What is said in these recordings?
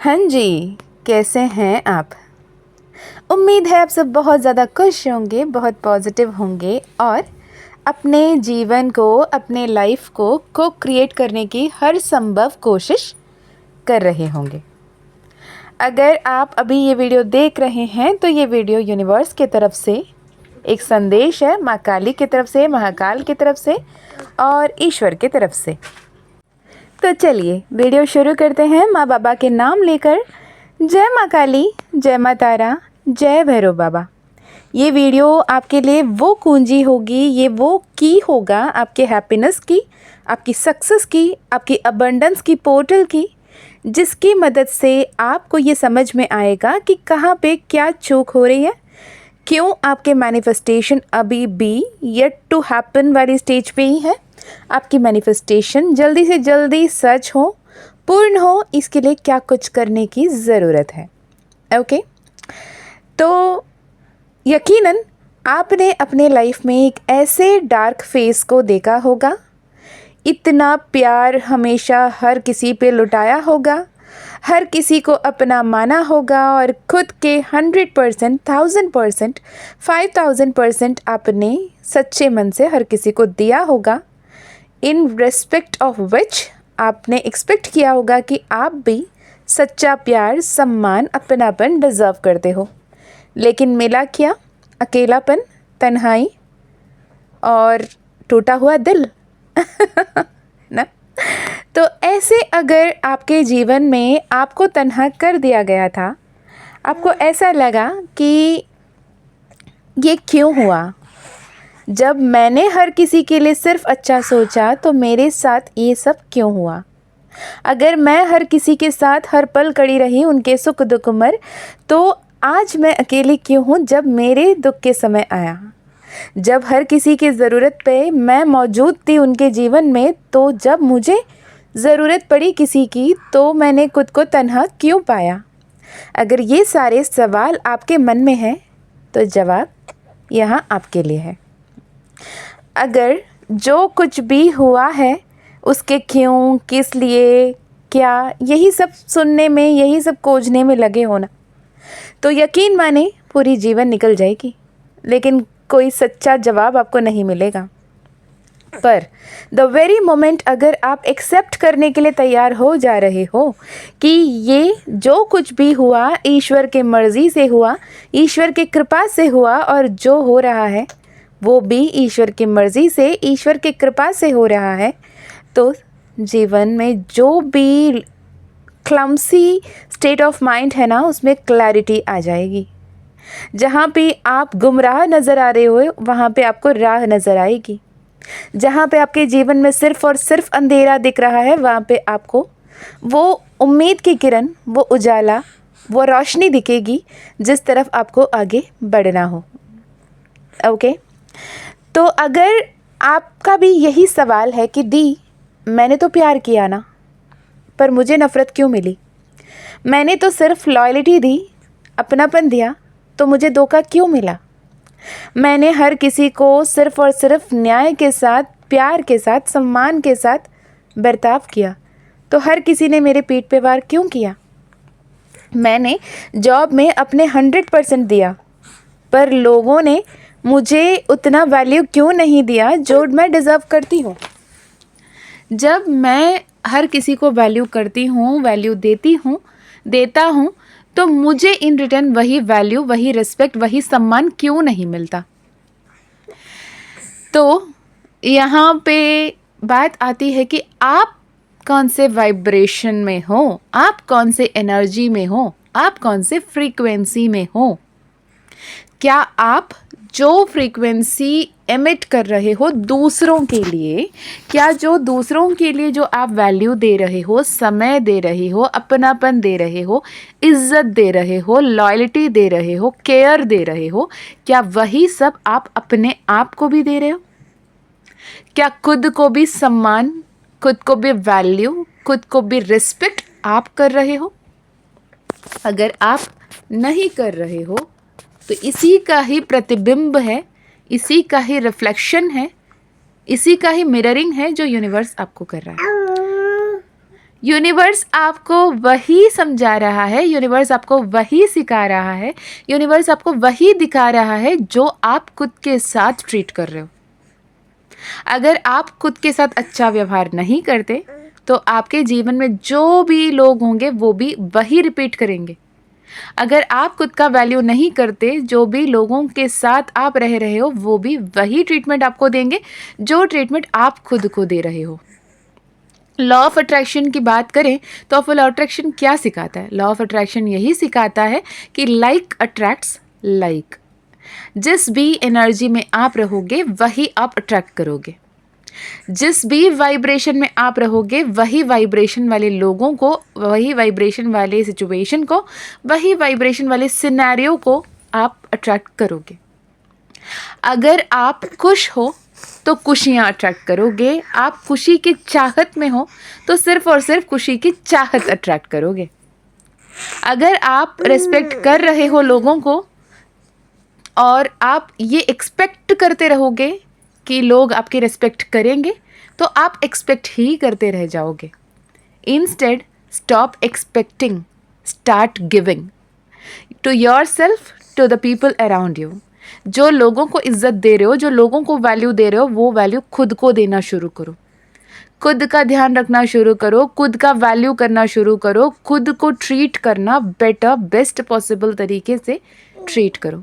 हाँ जी, कैसे हैं आप? उम्मीद है आप सब बहुत ज़्यादा खुश होंगे, बहुत पॉजिटिव होंगे और अपने जीवन को, अपने लाइफ को क्रिएट करने की हर संभव कोशिश कर रहे होंगे। अगर आप अभी ये वीडियो देख रहे हैं तो ये वीडियो यूनिवर्स की तरफ से एक संदेश है, माँ काली की तरफ से, महाकाल की तरफ से और ईश्वर की तरफ से। तो चलिए वीडियो शुरू करते हैं माँ बाबा के नाम लेकर। जय माँ काली, जय माँ तारा, जय भैरव बाबा। ये वीडियो आपके लिए वो कुंजी होगी, ये वो की होगा आपके हैप्पीनेस की, आपकी सक्सेस की, आपकी अबंडेंस की पोर्टल की, जिसकी मदद से आपको ये समझ में आएगा कि कहाँ पे क्या चूक हो रही है, क्यों आपके मैनिफेस्टेशन अभी भी येट टू हैपन वाली स्टेज पे ही है। आपकी मैनिफेस्टेशन जल्दी से जल्दी सच हो, पूर्ण हो, इसके लिए क्या कुछ करने की ज़रूरत है। ओके, तो यकीनन आपने अपने लाइफ में एक ऐसे डार्क फेस को देखा होगा, इतना प्यार हमेशा हर किसी पे लुटाया होगा, हर किसी को अपना माना होगा और खुद के 100%, 1000%, 5000% आपने सच्चे मन से हर किसी को दिया होगा। इन रेस्पेक्ट ऑफ विच आपने एक्सपेक्ट किया होगा कि आप भी सच्चा प्यार, सम्मान, अपनापन डिज़र्व करते हो। लेकिन मिला क्या? अकेलापन, तन्हाई और टूटा हुआ दिल ना। तो ऐसे अगर आपके जीवन में आपको तन्हा कर दिया गया था, आपको ऐसा लगा कि ये क्यों हुआ, जब मैंने हर किसी के लिए सिर्फ अच्छा सोचा तो मेरे साथ ये सब क्यों हुआ, अगर मैं हर किसी के साथ हर पल खड़ी रही उनके सुख दुख में, तो आज मैं अकेली क्यों हूँ जब मेरे दुख के समय आया, जब हर किसी की ज़रूरत पे मैं मौजूद थी उनके जीवन में, तो जब मुझे ज़रूरत पड़ी किसी की तो मैंने खुद को तन्हा क्यों पाया। अगर ये सारे सवाल आपके मन में हैं तो जवाब यहाँ आपके लिए है। अगर जो कुछ भी हुआ है उसके क्यों, किस लिए, क्या, यही सब सुनने में, यही सब खोजने में लगे होना, तो यकीन माने पूरी जीवन निकल जाएगी, लेकिन कोई सच्चा जवाब आपको नहीं मिलेगा। पर द वेरी मोमेंट अगर आप एक्सेप्ट करने के लिए तैयार हो जा रहे हो कि ये जो कुछ भी हुआ ईश्वर के मर्ज़ी से हुआ, ईश्वर की कृपा से हुआ, और जो हो रहा है वो भी ईश्वर की मर्ज़ी से, ईश्वर की कृपा से हो रहा है, तो जीवन में जो भी क्लम्सी स्टेट ऑफ माइंड है ना, उसमें क्लैरिटी आ जाएगी। जहाँ पे आप गुमराह नज़र आ रहे हो वहाँ पे आपको राह नज़र आएगी। जहाँ पे आपके जीवन में सिर्फ़ और सिर्फ अंधेरा दिख रहा है, वहाँ पे आपको वो उम्मीद की किरण, वो उजाला, वो रोशनी दिखेगी जिस तरफ आपको आगे बढ़ना हो। ओके, तो अगर आपका भी यही सवाल है कि दी, मैंने तो प्यार किया ना, पर मुझे नफ़रत क्यों मिली, मैंने तो सिर्फ लॉयल्टी दी, अपनापन दिया, तो मुझे धोखा क्यों मिला, मैंने हर किसी को सिर्फ और सिर्फ न्याय के साथ, प्यार के साथ, सम्मान के साथ बर्ताव किया, तो हर किसी ने मेरे पीठ पे वार क्यों किया, मैंने जॉब में अपने 100% दिया, पर लोगों ने मुझे उतना वैल्यू क्यों नहीं दिया जो मैं डिज़र्व करती हूँ। जब मैं हर किसी को वैल्यू करती हूँ, वैल्यू देता हूँ, तो मुझे इन रिटर्न वही वैल्यू, वही रिस्पेक्ट, वही सम्मान क्यों नहीं मिलता। तो यहाँ पे बात आती है कि आप कौन से वाइब्रेशन में हो, आप कौन से एनर्जी में हो, आप कौन से फ्रीक्वेंसी में हो। क्या आप जो फ्रीक्वेंसी एमिट कर रहे हो दूसरों के लिए, क्या जो दूसरों के लिए जो आप वैल्यू दे रहे हो, समय दे रहे हो, अपनापन दे रहे हो, इज्जत दे रहे हो, लॉयल्टी दे रहे हो, केयर दे रहे हो, क्या वही सब आप अपने आप को भी दे रहे हो? क्या खुद को भी सम्मान, खुद को भी वैल्यू, खुद को भी रिस्पेक्ट आप कर रहे हो? अगर आप नहीं कर रहे हो तो इसी का ही प्रतिबिंब है, इसी का ही रिफ्लेक्शन है, इसी का ही मिररिंग है जो यूनिवर्स आपको कर रहा है। यूनिवर्स आपको वही समझा रहा है, यूनिवर्स आपको वही सिखा रहा है, यूनिवर्स आपको वही दिखा रहा है जो आप खुद के साथ ट्रीट कर रहे हो। अगर आप खुद के साथ अच्छा व्यवहार नहीं करते तो आपके जीवन में जो भी लोग होंगे वो भी वही रिपीट करेंगे। अगर आप खुद का वैल्यू नहीं करते, जो भी लोगों के साथ आप रह रहे हो वो भी वही ट्रीटमेंट आपको देंगे जो ट्रीटमेंट आप खुद को दे रहे हो। लॉ ऑफ अट्रैक्शन की बात करें तो लॉ ऑफ अट्रैक्शन क्या सिखाता है? लॉ ऑफ अट्रैक्शन यही सिखाता है कि लाइक अट्रैक्ट्स लाइक। जिस भी एनर्जी में आप रहोगे वही आप अट्रैक्ट करोगे। जिस भी वाइब्रेशन में आप रहोगे वही वाइब्रेशन वाले लोगों को, वही वाइब्रेशन वाले सिचुएशन को, वही वाइब्रेशन वाले सिनेरियो को आप अट्रैक्ट करोगे। अगर आप खुश हो तो खुशियाँ अट्रैक्ट करोगे। आप खुशी की चाहत में हो तो सिर्फ और सिर्फ खुशी की चाहत अट्रैक्ट करोगे। अगर आप रिस्पेक्ट कर रहे हो लोगों को और आप ये एक्सपेक्ट करते रहोगे कि लोग आपकी रिस्पेक्ट करेंगे तो आप एक्सपेक्ट ही करते रह जाओगे। Instead stop expecting, start giving to yourself, to the people around you. जो लोगों को इज्जत दे रहे हो, जो लोगों को वैल्यू दे रहे हो, वो वैल्यू खुद को देना शुरू करो। खुद का ध्यान रखना शुरू करो, खुद का वैल्यू करना शुरू करो, खुद को ट्रीट करना बेटर, बेस्ट पॉसिबल तरीके से ट्रीट करो।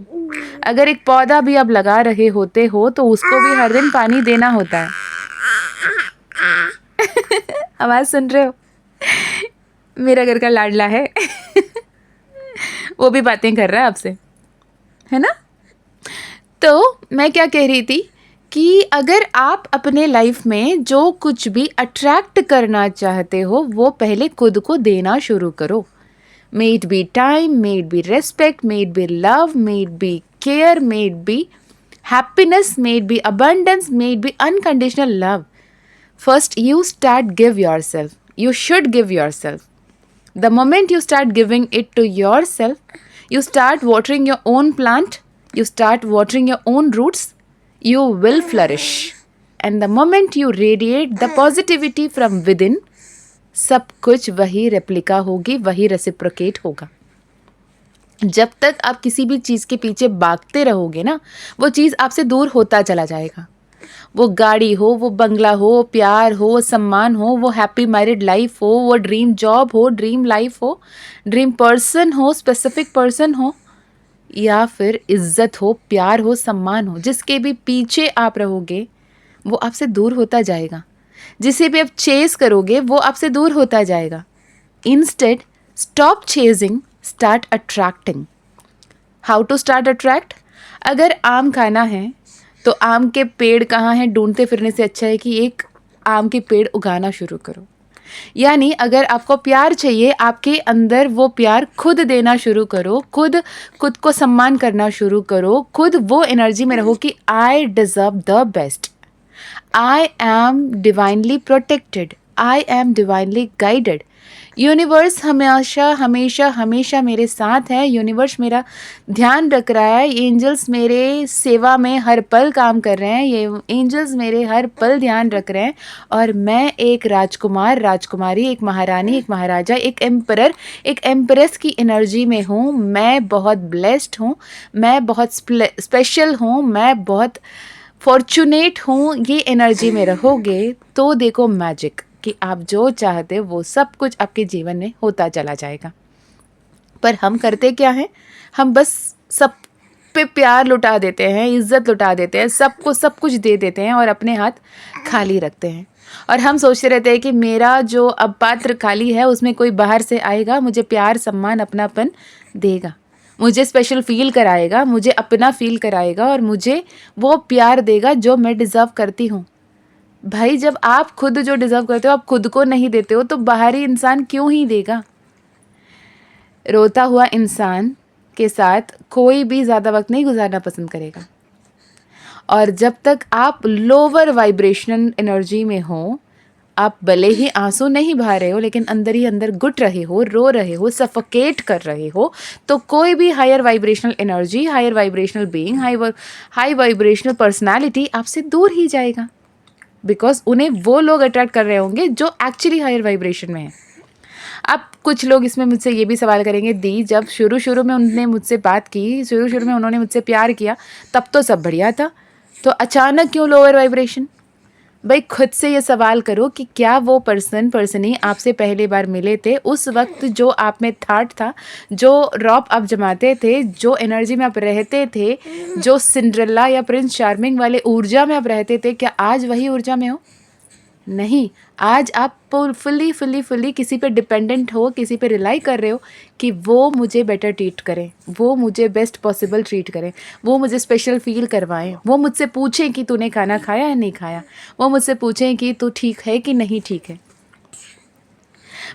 अगर एक पौधा भी आप लगा रहे होते हो तो उसको भी हर दिन पानी देना होता है। आवाज़ सुन रहे हो? मेरा घर का लाडला है। वो भी बातें कर रहा है आपसे, है ना? तो मैं क्या कह रही थी कि अगर आप अपने लाइफ में जो कुछ भी अट्रैक्ट करना चाहते हो वो पहले खुद को देना शुरू करो। May it be time, may it be respect, may it be love, may it be care, may it be happiness, may it be abundance, may it be unconditional love. First, you start give yourself. You should give yourself. The moment you start giving it to yourself, you start watering your own plant, you start watering your own roots, you will flourish. And the moment you radiate the positivity from within, सब कुछ वही replica होगी, वही reciprocate होगा। जब तक आप किसी भी चीज़ के पीछे भागते रहोगे ना, वो चीज़ आपसे दूर होता चला जाएगा। वो गाड़ी हो, वो बंगला हो, प्यार हो, वो सम्मान हो, वो हैप्पी मैरिड लाइफ हो, वो ड्रीम जॉब हो, ड्रीम लाइफ हो, ड्रीम पर्सन हो, स्पेसिफिक पर्सन हो, या फिर इज्जत हो, प्यार हो, सम्मान हो, जिसके भी पीछे आप रहोगे वो आपसे दूर होता जाएगा। जिसे भी आप चेस करोगे वो आपसे दूर होता जाएगा। Instead stop chasing, start attracting. How to start attract? अगर आम खाना है तो आम के पेड़ कहाँ हैं ढूंढते फिरने से अच्छा है कि एक आम के पेड़ उगाना शुरू करो। यानी अगर आपको प्यार चाहिए, आपके अंदर वो प्यार खुद देना शुरू करो, खुद को सम्मान करना शुरू करो, खुद वो एनर्जी में रहो कि I deserve the best, I am divinely protected, I am divinely guided. Universe हमेशा हमेशा हमेशा मेरे साथ है, यूनिवर्स मेरा ध्यान रख रहा है, एंजल्स मेरे सेवा में हर पल काम कर रहे हैं, ये एंजल्स मेरे हर पल ध्यान रख रहे हैं। और मैं एक राजकुमार, राजकुमारी, एक महारानी, एक महाराजा, एक एम्परर, एक एम्प्रेस की एनर्जी में हूँ। मैं बहुत ब्लेस्ड हूँ, मैं बहुत स्पेशल हूँ, मैं बहुत फॉर्चुनेट हूँ। ये एनर्जी में रहोगे तो देखो मैजिक, कि आप जो चाहते हो वो सब कुछ आपके जीवन में होता चला जाएगा। पर हम करते क्या हैं? हम बस सब पे प्यार लुटा देते हैं, इज्जत लुटा देते हैं, सबको सब कुछ दे देते हैं और अपने हाथ खाली रखते हैं। और हम सोचते रहते हैं कि मेरा जो अब पात्र खाली है उसमें कोई बाहर से आएगा, मुझे प्यार, सम्मान, अपनापन देगा, मुझे स्पेशल फील कराएगा, मुझे अपना फील कराएगा और मुझे वो प्यार देगा जो मैं डिज़र्व करती हूँ। भाई, जब आप खुद जो डिज़र्व करते हो आप खुद को नहीं देते हो तो बाहरी इंसान क्यों ही देगा? रोता हुआ इंसान के साथ कोई भी ज़्यादा वक्त नहीं गुजारना पसंद करेगा। और जब तक आप लोअर वाइब्रेशनल एनर्जी में हो, आप भले ही आंसू नहीं बहा रहे हो लेकिन अंदर ही अंदर घुट रहे हो, रो रहे हो, सफोकेट कर रहे हो, तो कोई भी higher vibrational energy, higher vibrational being, high vibrational personality आपसे दूर ही जाएगा। बिकॉज उन्हें वो लोग अट्रैक्ट कर रहे होंगे जो एक्चुअली हायर वाइब्रेशन में है। अब कुछ लोग इसमें मुझसे ये भी सवाल करेंगे, दी जब शुरू में उन्होंने मुझसे बात की, शुरू में उन्होंने मुझसे प्यार किया, तब तो सब बढ़िया था, तो अचानक क्यों लोअर वाइब्रेशन? भाई खुद से ये सवाल करो कि क्या वो पर्सनी आपसे पहली बार मिले थे, उस वक्त जो आप में थॉट था, जो रॉब आप जमाते थे, जो एनर्जी में आप रहते थे, जो सिंड्रेला या प्रिंस चार्मिंग वाले ऊर्जा में आप रहते थे, क्या आज वही ऊर्जा में हो? नहीं, आज आप फुल्ली किसी पे डिपेंडेंट हो, किसी पे रिलाई कर रहे हो कि वो मुझे बेटर ट्रीट करें, वो मुझे बेस्ट पॉसिबल ट्रीट करें, वो मुझे स्पेशल फील करवाएं, वो मुझसे पूछें कि तूने खाना खाया या नहीं खाया, वो मुझसे पूछें कि तू ठीक है कि नहीं ठीक है।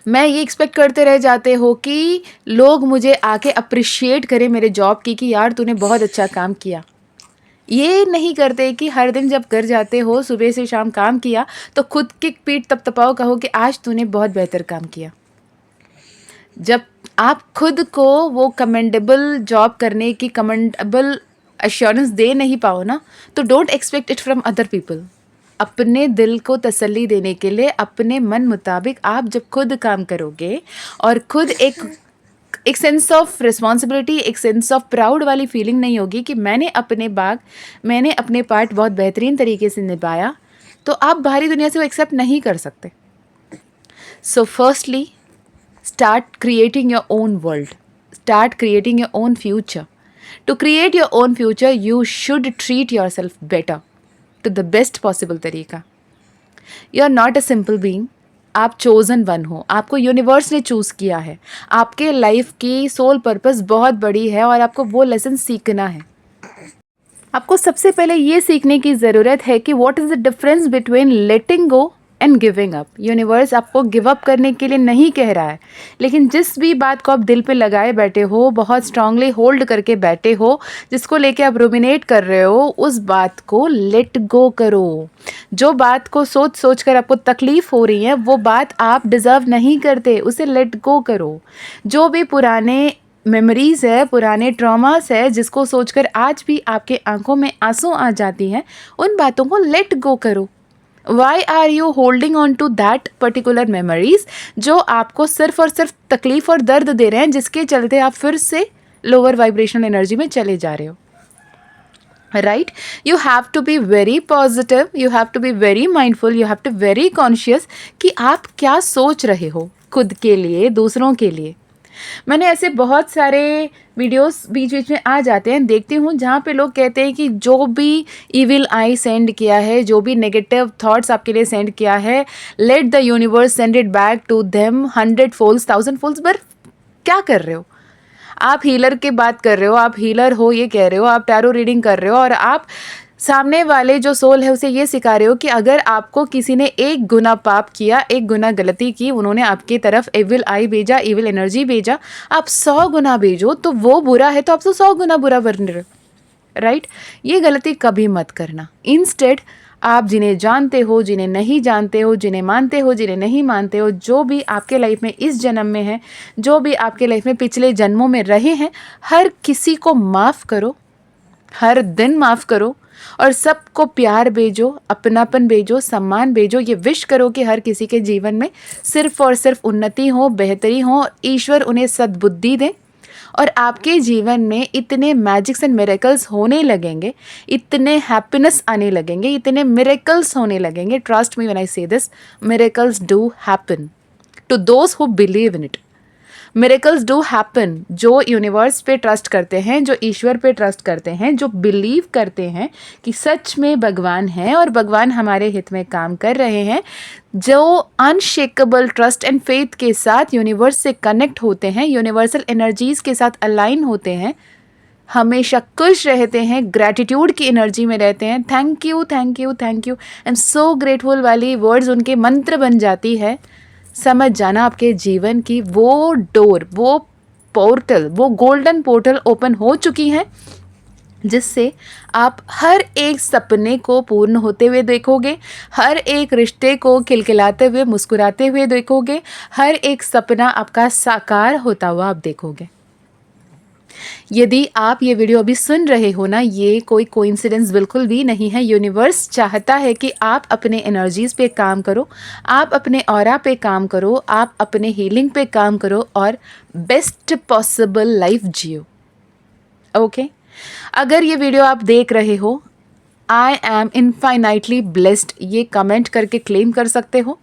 मैं ये एक्सपेक्ट करते रह जाते हो कि लोग मुझे आके अप्रिशिएट करें मेरे जॉब की कि यार तूने बहुत अच्छा काम किया। ये नहीं करते कि हर दिन जब घर जाते हो, सुबह से शाम काम किया, तो खुद की पीठ तपतपाओ, कहो कि आज तूने बहुत बेहतर काम किया। जब आप खुद को वो कमेंडेबल जॉब करने की कमेंडेबल अश्योरेंस दे नहीं पाओ ना, तो don't expect it from other people. अपने दिल को तसल्ली देने के लिए अपने मन मुताबिक आप जब खुद काम करोगे और खुद एक सेंस ऑफ रिस्पॉन्सिबिलिटी, एक सेंस ऑफ प्राउड वाली फीलिंग नहीं होगी कि मैंने अपने पार्ट बहुत बेहतरीन तरीके से निभाया, तो आप बाहरी दुनिया से वो एक्सेप्ट नहीं कर सकते। So firstly start creating your own world, start creating your own future. To create your own future, you should treat yourself better to the best possible तरीका। You are not a simple being, आप chosen one हो, आपको universe ने choose किया है, आपके life की soul purpose बहुत बड़ी है और आपको वो लेसन सीखना है। आपको सबसे पहले ये सीखने की ज़रूरत है कि what is the difference between letting go and giving up. Universe आपको गिव अप करने के लिए नहीं कह रहा है, लेकिन जिस भी बात को आप दिल पे लगाए बैठे हो, बहुत स्ट्रांगली होल्ड करके बैठे हो, जिसको लेके आप रूमिनेट कर रहे हो, उस बात को लेट गो करो। जो बात को सोच सोच कर आपको तकलीफ़ हो रही है, वो बात आप डिज़र्व नहीं करते, उसे लेट गो करो। जो भी पुराने मेमोरीज़ है, पुराने ट्रॉमास है, जिसको सोचकर आज भी आपके आंखों में आंसू आ जाती हैं, उन बातों को लेट गो करो। Why are you holding on to that particular memories जो आपको सिर्फ और सिर्फ तकलीफ और दर्द दे रहे हैं, जिसके चलते आप फिर से लोअर वाइब्रेशनल एनर्जी में चले जा रहे हो। Right, you have to be very positive, you have to be very mindful, you have to very conscious कि आप क्या सोच रहे हो खुद के लिए, दूसरों के लिए। मैंने ऐसे बहुत सारे वीडियोस बीच बीच में आ जाते हैं, देखती हूँ, जहाँ पे लोग कहते हैं कि जो भी इविल आई सेंड किया है, जो भी नेगेटिव थॉट्स आपके लिए सेंड किया है, let the universe send it back to them 100 folds 1000 folds. पर क्या कर रहे हो आप? हीलर की बात कर रहे हो, आप हीलर हो ये कह रहे हो, आप टैरो रीडिंग कर रहे हो, और आप सामने वाले जो सोल है उसे ये सिखा रहे हो कि अगर आपको किसी ने एक गुना पाप किया, एक गुना गलती की, उन्होंने आपकी तरफ एविल आई भेजा, एविल एनर्जी भेजा, आप 100 गुना भेजो, तो वो बुरा है तो आप तो 100 गुना बुरा बन रहे हो। राइट, ये गलती कभी मत करना। इंस्टेड आप जिन्हें जानते हो, जिन्हें नहीं जानते हो, जिन्हें मानते हो, जिन्हें नहीं मानते हो, जो भी आपके लाइफ में इस जन्म में है, जो भी आपके लाइफ में पिछले जन्मों में रहे हैं, हर किसी को माफ़ करो, हर दिन माफ़ करो, और सबको प्यार भेजो, अपनापन भेजो, सम्मान भेजो। ये विश करो कि हर किसी के जीवन में सिर्फ और सिर्फ उन्नति हो, बेहतरी हो, ईश्वर उन्हें सद्बुद्धि दे, और आपके जीवन में इतने मैजिक्स एंड मिरेकल्स होने लगेंगे, इतने हैप्पीनेस आने लगेंगे, इतने मिरेकल्स होने लगेंगे। Trust me when I say this, miracles do happen to those who believe in it. Miracles do happen. जो यूनिवर्स पे ट्रस्ट करते हैं, जो ईश्वर पे ट्रस्ट करते हैं, जो बिलीव करते हैं कि सच में भगवान है और भगवान हमारे हित में काम कर रहे हैं, जो अनशेकेबल ट्रस्ट एंड फेथ के साथ यूनिवर्स से कनेक्ट होते हैं, यूनिवर्सल एनर्जीज़ के साथ अलाइन होते हैं, हमेशा खुश रहते हैं, ग्रैटिट्यूड की एनर्जी में रहते हैं, thank you thank you thank you, I am so grateful वाली वर्ड्स उनके मंत्र बन जाती है। समझ जाना आपके जीवन की वो डोर, वो पोर्टल, वो गोल्डन पोर्टल ओपन हो चुकी है, जिससे आप हर एक सपने को पूर्ण होते हुए देखोगे, हर एक रिश्ते को खिलखिलाते हुए, मुस्कुराते हुए देखोगे, हर एक सपना आपका साकार होता हुआ आप देखोगे। यदि आप ये वीडियो अभी सुन रहे हो ना, ये कोई कोइंसिडेंस बिल्कुल भी नहीं है। यूनिवर्स चाहता है कि आप अपने एनर्जीज़ पे काम करो, आप अपने ऑरा पे काम करो, आप अपने हीलिंग पे काम करो और बेस्ट पॉसिबल लाइफ जियो। ओके, अगर ये वीडियो आप देख रहे हो, आई एम इनफाइनाइटली ब्लेस्ड, ये कमेंट करके क्लेम कर सकते हो।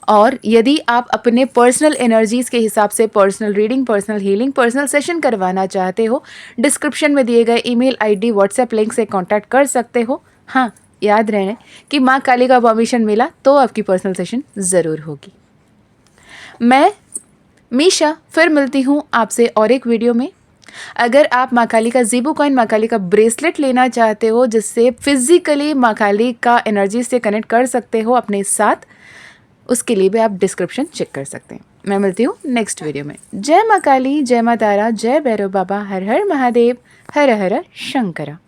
और यदि आप अपने पर्सनल एनर्जीज़ के हिसाब से personal reading, personal healing, personal session करवाना चाहते हो, डिस्क्रिप्शन में दिए गए ईमेल आईडी, व्हाट्सएप लिंक से कांटेक्ट कर सकते हो। हाँ, याद रहे कि माँ काली का परमिशन मिला तो आपकी पर्सनल सेशन ज़रूर होगी। मैं मीशा फिर मिलती हूँ आपसे और एक वीडियो में। अगर आप माँ काली का ज़ीबू कॉइन, माँ काली का ब्रेसलेट लेना चाहते हो जिससे फिजिकली माँ काली का एनर्जी से कनेक्ट कर सकते हो अपने साथ, उसके लिए भी आप डिस्क्रिप्शन चेक कर सकते हैं। मैं मिलती हूँ नेक्स्ट वीडियो में। जय माँ काली, जय माँ तारा, जय भैरव बाबा, हर हर महादेव, हर हर शंकरा।